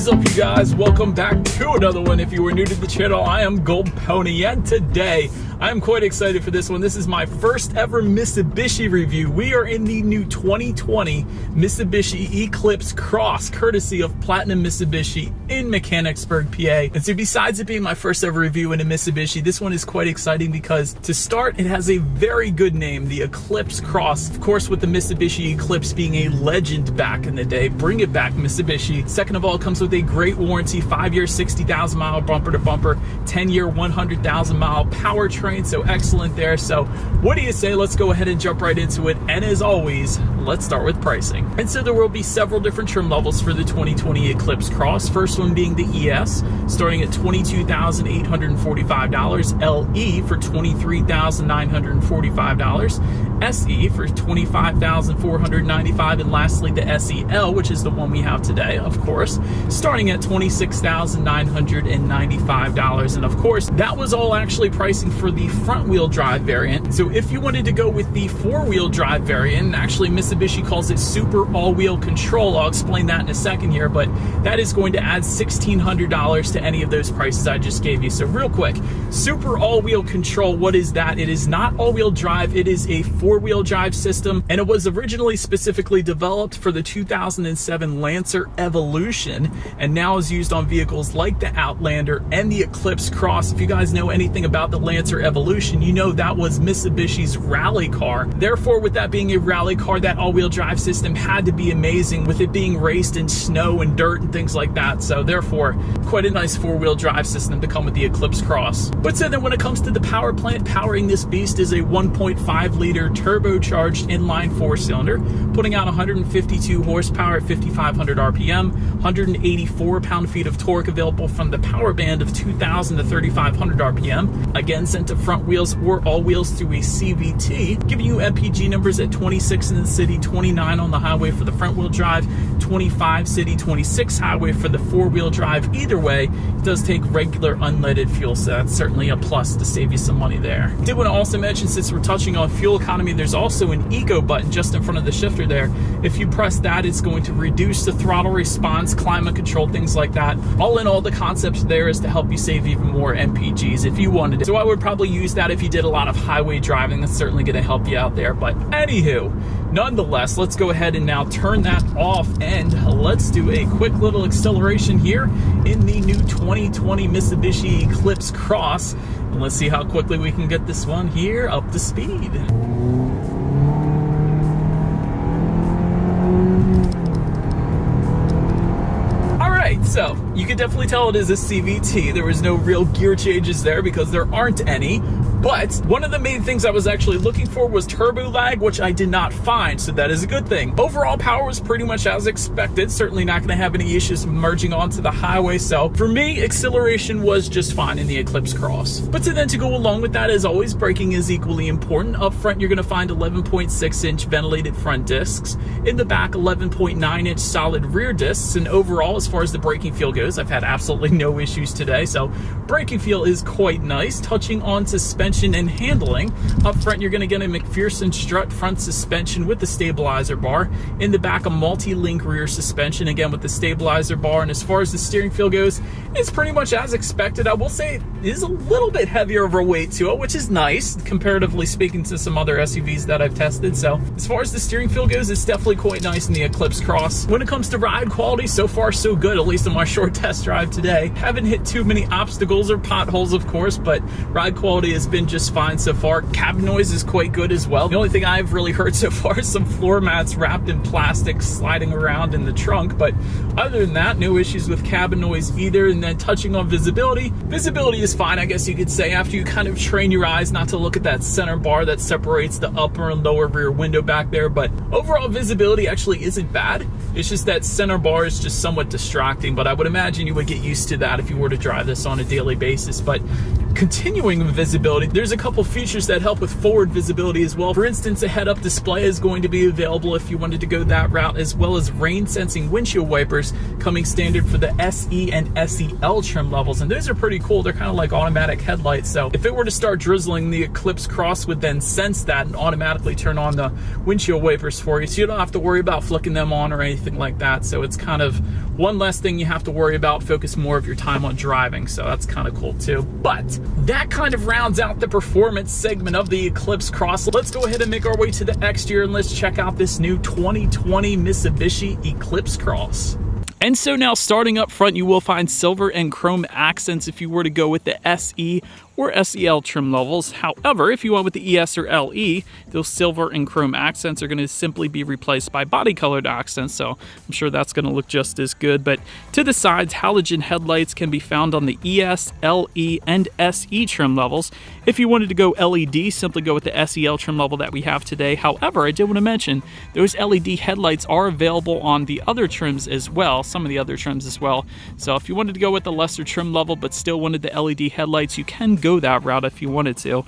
is up, you guys? Welcome back to another one. If you are new to the channel, I am Gold Pony, and today I am quite excited for this one. This is my first ever Mitsubishi review. We are in the new 2020 Mitsubishi Eclipse Cross, courtesy of Platinum Mitsubishi in Mechanicsburg, PA. And so besides it being my first ever review in a Mitsubishi, this one is quite exciting because to start, it has a very good name, the Eclipse Cross. Of course, with the Mitsubishi Eclipse being a legend back in the day, bring it back, Mitsubishi. Second of all, it comes with a great warranty, 5-year, 60,000 mile bumper to bumper, 10-year, 100,000 mile powertrain. So excellent there. So what do you say? Let's go ahead and jump right into it. And as always, let's start with pricing. And so there will be several different trim levels for the 2020 Eclipse Cross. First one being the ES, starting at $22,845, LE for $23,945, SE for $25,495, and lastly the SEL, which is the one we have today, of course, starting at $26,995. And of course, that was all actually pricing for the front-wheel drive variant. So if you wanted to go with the four-wheel drive variant, actually Mitsubishi calls it Super All-Wheel Control. I'll explain that in a second here, but that is going to add $1,600 to any of those prices I just gave you. So real quick, Super All-Wheel Control, what is that? It is not all-wheel drive, it is a four-wheel drive system, and it was originally specifically developed for the 2007 Lancer Evolution, and now is used on vehicles like the Outlander and the Eclipse Cross. If you guys know anything about the Lancer Evolution, you know that was Mitsubishi's rally car. Therefore, with that being a rally car, that all-wheel drive system had to be amazing, with it being raced in snow and dirt and things like that. So therefore, quite a nice four-wheel drive system to come with the Eclipse Cross. But so then when it comes to the power plant, powering this beast is a 1.5 liter turbocharged inline four-cylinder, putting out 152 horsepower at 5,500 RPM, 184 pound-feet of torque available from the power band of 2,000 to 3,500 RPM. Again, sent to front wheels or all wheels through a CVT, giving you MPG numbers at 26 in the city, 29 on the highway for the front wheel drive, 25 city, 26 highway for the four-wheel drive. Either way, it does take regular unleaded fuel, so that's certainly a plus to save you some money there. Did want to also mention, since we're touching on fuel economy, there's also an eco button just in front of the shifter there. If you press that, it's going to reduce the throttle response, climate control, things like that. All in all, the concept there is to help you save even more MPGs if you wanted it. So I would probably use that if you did a lot of highway driving. That's certainly going to help you out there. But anywho, nonetheless, let's go ahead and now turn that off and let's do a quick little acceleration here in the new 2020 Mitsubishi Eclipse Cross. And let's see how quickly we can get this one here up to speed. So you can definitely tell it is a CVT. There was no real gear changes there because there aren't any. But one of the main things I was actually looking for was turbo lag, which I did not find, so that is a good thing. Overall power was pretty much as expected. Certainly not going to have any issues merging onto the highway. So for me, acceleration was just fine in the Eclipse Cross. But then to go along with that, as always, braking is equally important. Up front, you're going to find 11.6-inch ventilated front discs. In the back, 11.9-inch solid rear discs. And overall, as far as the braking feel goes, I've had absolutely no issues today. So braking feel is quite nice. Touching on suspension and handling, up front you're going to get a McPherson strut front suspension with the stabilizer bar. In the back, a multi-link rear suspension, again with the stabilizer bar. And as far as the steering feel goes, it's pretty much as expected. I will say it is a little bit heavier overweight to it, which is nice comparatively speaking to some other SUVs that I've tested. So as far as the steering feel goes, it's definitely quite nice in the Eclipse Cross. When it comes to ride quality, so far so good, at least in my short test drive today. Haven't hit too many obstacles or potholes, of course, but ride quality has been just fine so far. Cabin noise is quite good as well. The only thing I've really heard so far is some floor mats wrapped in plastic sliding around in the trunk, but other than that, no issues with cabin noise either. And then touching on visibility, visibility is fine, I guess you could say, after you kind of train your eyes not to look at that center bar that separates the upper and lower rear window back there. But overall visibility actually isn't bad. It's just that center bar is just somewhat distracting, but I would imagine you would get used to that if you were to drive this on a daily basis. But Continuing with visibility, there's a couple features that help with forward visibility as well. For instance, a head-up display is going to be available if you wanted to go that route, as well as rain-sensing windshield wipers coming standard for the SE and SEL trim levels. And those are pretty cool. They're kind of like automatic headlights. So if it were to start drizzling, the Eclipse Cross would then sense that and automatically turn on the windshield wipers for you. So you don't have to worry about flicking them on or anything like that. So it's kind of one less thing you have to worry about, focus more of your time on driving. So that's kind of cool too. But that kind of rounds out the performance segment of the Eclipse Cross. Let's go ahead and make our way to the exterior and let's check out this new 2020 Mitsubishi Eclipse Cross. And so now starting up front, you will find silver and chrome accents if you were to go with the SE or SEL trim levels. However, if you went with the ES or LE, those silver and chrome accents are going to simply be replaced by body colored accents, so I'm sure that's going to look just as good. But to the sides, halogen headlights can be found on the ES, LE, and SE trim levels. If you wanted to go LED, simply go with the SEL trim level that we have today. However, I did want to mention those LED headlights are available on the other trims as well, some of the other trims as well. So if you wanted to go with the lesser trim level but still wanted the LED headlights, you can go that route if you wanted to.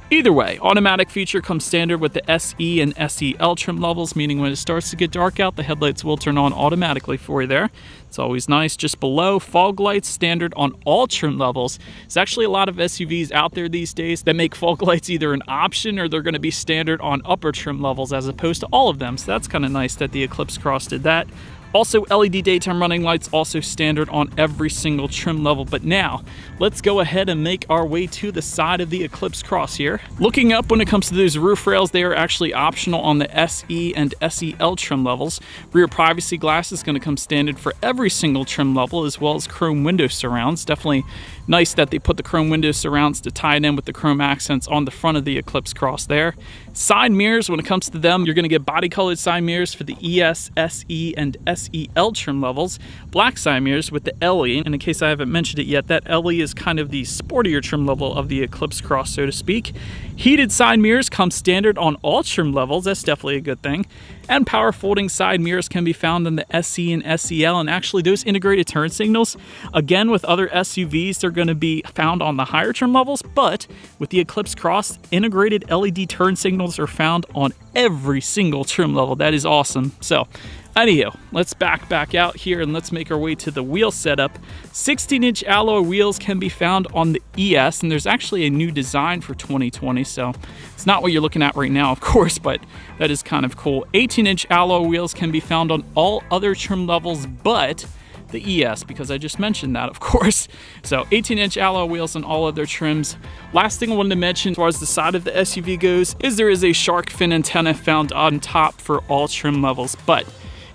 Either way, automatic feature comes standard with the SE and SEL trim levels, meaning when it starts to get dark out, the headlights will turn on automatically for you there. It's always nice. Just below, fog lights standard on all trim levels. There's actually a lot of SUVs out there these days that make fog lights either an option or they're going to be standard on upper trim levels as opposed to all of them. So that's kind of nice that the Eclipse Cross did that. Also, LED daytime running lights also standard on every single trim level. But now, let's go ahead and make our way to the side of the Eclipse Cross here. Looking up, when it comes to those roof rails, they are actually optional on the SE and SEL trim levels. Rear privacy glass is going to come standard for every single trim level, as well as chrome window surrounds. Definitely nice that they put the chrome window surrounds to tie it in with the chrome accents on the front of the Eclipse Cross there. Side mirrors, when it comes to them, you're going to get body colored side mirrors for the ES, SE, and SEL trim levels. Black side mirrors with the LE, and in case I haven't mentioned it yet, that LE is kind of the sportier trim level of the Eclipse Cross, so to speak. Heated side mirrors come standard on all trim levels. That's definitely a good thing. And power folding side mirrors can be found in the SE and SEL, and actually those integrated turn signals, again with other SUVs, they're going to be found on the higher trim levels, but with the Eclipse Cross, integrated LED turn signals are found on every single trim level. That is awesome. So anyhow, let's back out here and let's make our way to the wheel setup. 16-inch alloy wheels can be found on the ES, and there's actually a new design for 2020, so it's not what you're looking at right now, of course, but that is kind of cool. 18-inch alloy wheels can be found on all other trim levels but the ES, because I just mentioned that, of course. So 18-inch alloy wheels on all other trims. Last thing I wanted to mention as far as the side of the SUV goes is there is a shark fin antenna found on top for all trim levels. But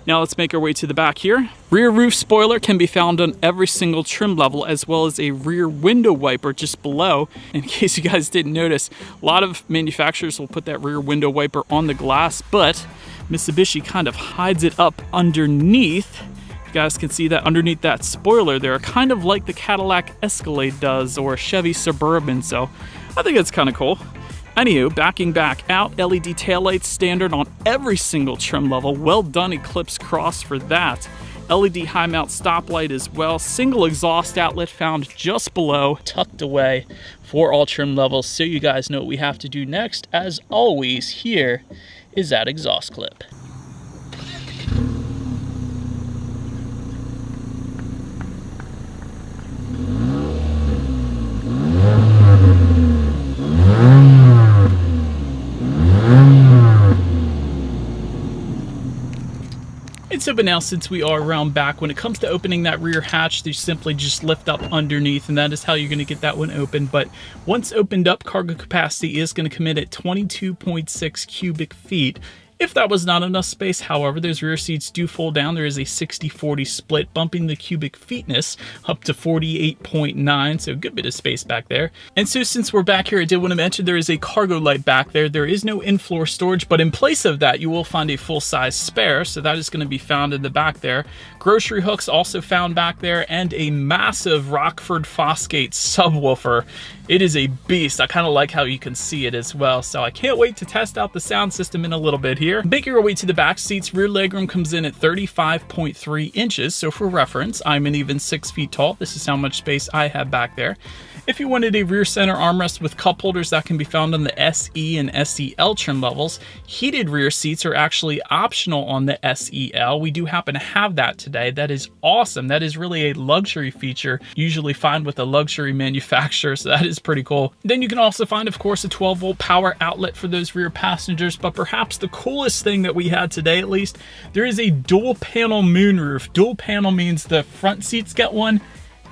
now let's make our way to the back here. Rear roof spoiler can be found on every single trim level, as well as a rear window wiper just below. In case you guys didn't notice, a lot of manufacturers will put that rear window wiper on the glass, but Mitsubishi kind of hides it up underneath. You guys can see that underneath that spoiler there, kind of like the Cadillac Escalade does or Chevy Suburban, so I think it's kind of cool. Anywho, backing back out, LED taillights standard on every single trim level. Well done, Eclipse Cross, for that. LED high mount stoplight as well. Single exhaust outlet found just below, tucked away for all trim levels. So you guys know what we have to do next. As always, here is that exhaust clip. So but now, since we are around back, when it comes to opening that rear hatch, you simply just lift up underneath, and that is how you're going to get that one open. But once opened up, cargo capacity is going to come in at 22.6 cubic feet. If that was not enough space, however, those rear seats do fold down. There is a 60-40 split, bumping the cubic feetness up to 48.9, so a good bit of space back there. And so since we're back here, I did want to mention there is a cargo light back there. There is no in-floor storage, but in place of that, you will find a full-size spare, so that is going to be found in the back there. Grocery hooks also found back there, and a massive Rockford Fosgate subwoofer. It is a beast. I kind of like how you can see it as well, so I can't wait to test out the sound system in a little bit here. Making our way to the back seats, rear legroom comes in at 35.3 inches. So for reference, I'm an even 6 feet tall. This is how much space I have back there. If you wanted a rear center armrest with cup holders, that can be found on the SE and SEL trim levels. Heated rear seats are actually optional on the SEL. We do happen to have that today. That is awesome. That is really a luxury feature, usually found with a luxury manufacturer, so that is pretty cool. Then you can also find, of course, a 12-volt power outlet for those rear passengers, but perhaps the coolest thing that we had today, at least, there is a dual panel moonroof. Dual panel means the front seats get one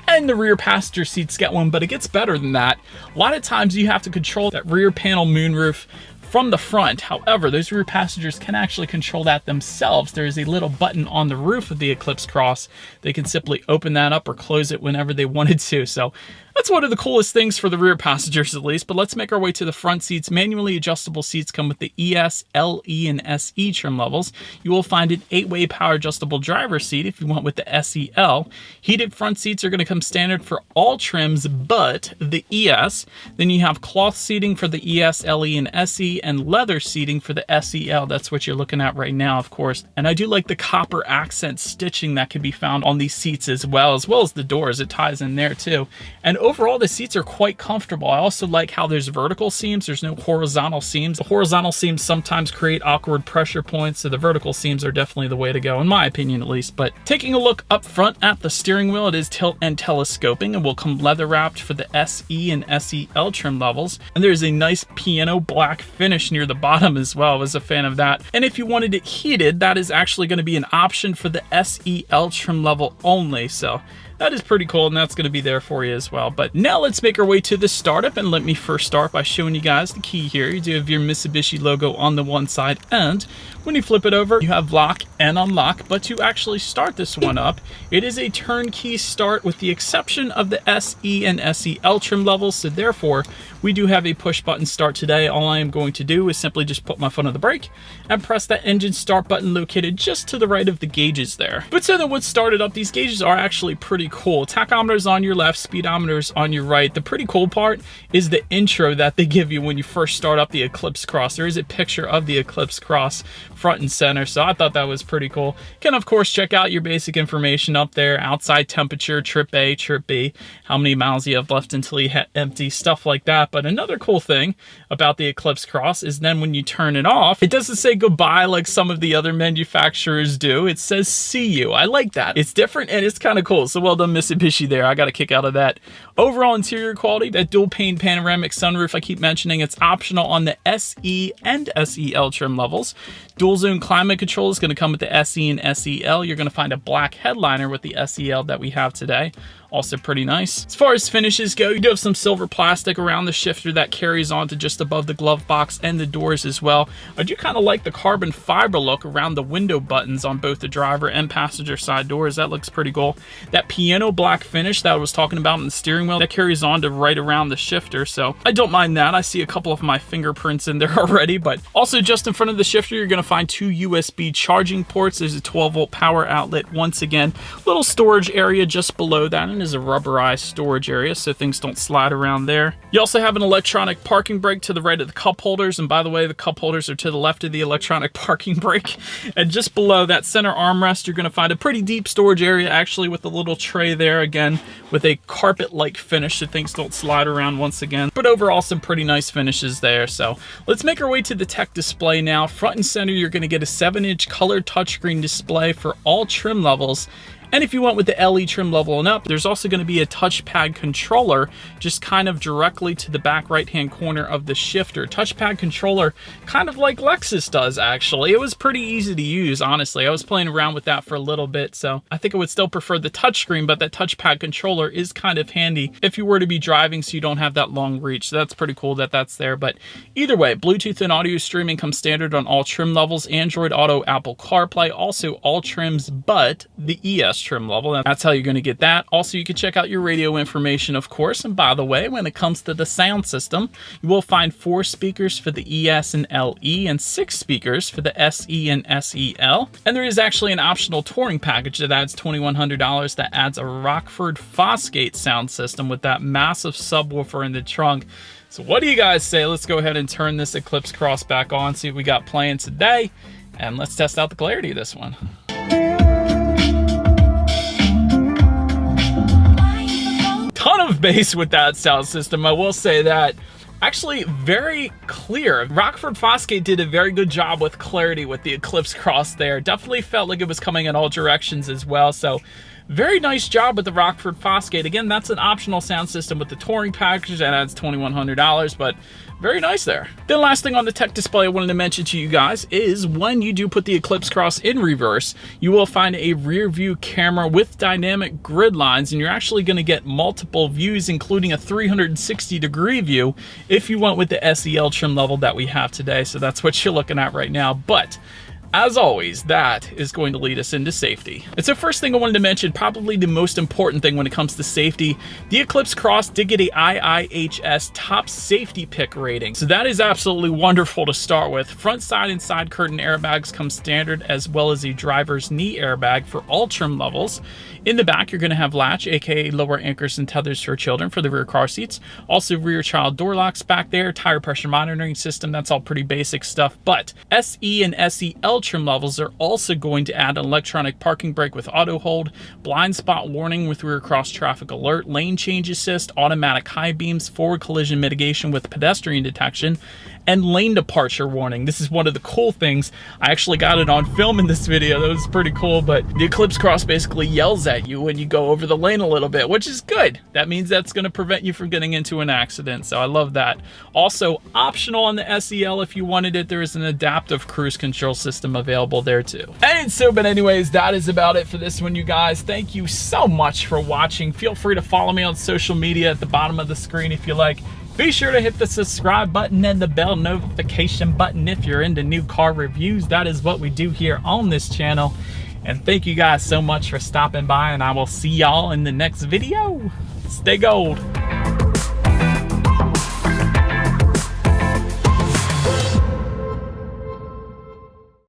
and the rear passenger seats get one, but it gets better than that. A lot of times you have to control that rear panel moonroof from the front. However, those rear passengers can actually control that themselves. There is a little button on the roof of the Eclipse Cross. They can simply open that up or close it whenever they wanted to. So that's one of the coolest things for the rear passengers, at least. But let's make our way to the front seats. Manually adjustable seats come with the ES, LE, and SE trim levels. You will find an 8-way power adjustable driver's seat if you want with the SEL. Heated front seats are going to come standard for all trims but the ES. Then you have cloth seating for the ES, LE, and SE, and leather seating for the SEL. That's what you're looking at right now, of course. And I do like the copper accent stitching that can be found on these seats as well as the doors. It ties in there too. And overall, the seats are quite comfortable. I also like how there's vertical seams. There's no horizontal seams. The horizontal seams sometimes create awkward pressure points, so the vertical seams are definitely the way to go, in my opinion at least. But taking a look up front at the steering wheel, it is tilt and telescoping and will come leather wrapped for the SE and SEL trim levels. And there's a nice piano black finish near the bottom as well. I was a fan of that. And if you wanted it heated, that is actually going to be an option for the SEL trim level only. So that is pretty cool, and that's going to be there for you as well. But now let's make our way to the startup, and let me first start by showing you guys the key here. You do have your Mitsubishi logo on the one side, and when you flip it over, you have lock and unlock. But to actually start this one up, it is a turnkey start with the exception of the SE and SEL trim levels, so therefore we do have a push button start today. All I am going to do is simply just put my foot on the brake and press that engine start button located just to the right of the gauges there. But so then once started up, these gauges are actually pretty cool. Tachometer is on your left, speedometer is on your right. The pretty cool part is the intro that they give you when you first start up the Eclipse Cross. There is a picture of the Eclipse Cross front and center, so I thought that was pretty cool. You can of course check out your basic information up there: outside temperature, trip A, trip B, how many miles you have left until you hit empty, stuff like that. But another cool thing about the Eclipse Cross is then when you turn it off, it doesn't say goodbye like some of the other manufacturers do. It says see you. I like that. It's different and it's kind of cool. So well done, Mitsubishi there. I got a kick out of that. Overall interior quality, that dual pane panoramic sunroof I keep mentioning, it's optional on the SE and SEL trim levels. Dual zone climate control is going to come with the SE and SEL. You're going to find a black headliner with the SEL that we have today. Also pretty nice. As far as finishes go, you do have some silver plastic around the shifter that carries on to just above the glove box and the doors as well. I do kind of like the carbon fiber look around the window buttons on both the driver and passenger side doors. That looks pretty cool. That piano black finish that I was talking about in the steering wheel, that carries on to right around the shifter, so I don't mind that. I see a couple of my fingerprints in there already. But also just in front of the shifter, you're going to find 2 USB charging ports. There's a 12-volt power outlet. Once again, little storage area just below that, and is a rubberized storage area so things don't slide around there. You also have an electronic parking brake to the right of the cup holders, and by the way, the cup holders are to the left of the electronic parking brake. And just below that center armrest, you're going to find a pretty deep storage area, actually, with a little tray there, again with a carpet-like finish so things don't slide around once again. But overall, some pretty nice finishes there. So let's make our way to the tech display now. Front and center, you're going to get a 7-inch color touchscreen display for all trim levels. And if you went with the LE trim level and up, there's also going to be a touchpad controller just kind of directly to the back right-hand corner of the shifter. Touchpad controller, kind of like Lexus does, actually. It was pretty easy to use, honestly. I was playing around with that for a little bit, so I think I would still prefer the touchscreen, but that touchpad controller is kind of handy if you were to be driving so you don't have that long reach. So that's pretty cool that that's there. But either way, Bluetooth and audio streaming comes standard on all trim levels. Android Auto, Apple CarPlay, also all trims but the ES trim level. That's how you're going to get that. Also, you can check out your radio information, of course. And by the way, when it comes to the sound system, you will find 4 speakers for the ES and LE and 6 speakers for the SE and SEL. And there is actually an optional touring package that adds $2,100 that adds a Rockford Fosgate sound system with that massive subwoofer in the trunk. So what do you guys say? Let's go ahead and turn this Eclipse Cross back on, see what we got playing today, and let's test out the clarity of this one. Ton of of bass with that sound system, I will say that. Actually, very clear. Rockford Fosgate did a very good job with clarity with the Eclipse Cross there. Definitely felt like it was coming in all directions as well. So very nice job with the Rockford Fosgate. Again, that's an optional sound system with the touring package that adds $2,100, but very nice there. The last thing on the tech display I wanted to mention to you guys is when you do put the Eclipse Cross in reverse, you will find a rear view camera with dynamic grid lines, and you're actually going to get multiple views, including a 360-degree view if you went with the SEL trim level that we have today. So that's what you're looking at right now. But as always, that is going to lead us into safety. And so first thing I wanted to mention, probably the most important thing when it comes to safety, the Eclipse Cross did get a IIHS top safety pick rating. So that is absolutely wonderful to start with. Front, side, and side curtain airbags come standard, as well as a driver's knee airbag for all trim levels. In the back, you're going to have latch, aka lower anchors and tethers for children for the rear car seats. Also rear child door locks back there, tire pressure monitoring system, that's all pretty basic stuff. But SE and SEL trim levels are also going to add an electronic parking brake with auto hold, blind spot warning with rear cross traffic alert, lane change assist, automatic high beams, forward collision mitigation with pedestrian detection, and lane departure warning. This is one of the cool things. I actually got it on film in this video. That was pretty cool, but the Eclipse Cross basically yells at you when you go over the lane a little bit, which is good. That means that's going to prevent you from getting into an accident, so I love that. Also, optional on the SEL if you wanted it, there is an adaptive cruise control system available there too. But anyways, that is about it for this one, you guys. Thank you so much for watching. Feel free to follow me on social media at the bottom of the screen if you like. Be sure to hit the subscribe button and the bell notification button if you're into new car reviews. That is what we do here on this channel. And thank you guys so much for stopping by, and I will see y'all in the next video. Stay gold.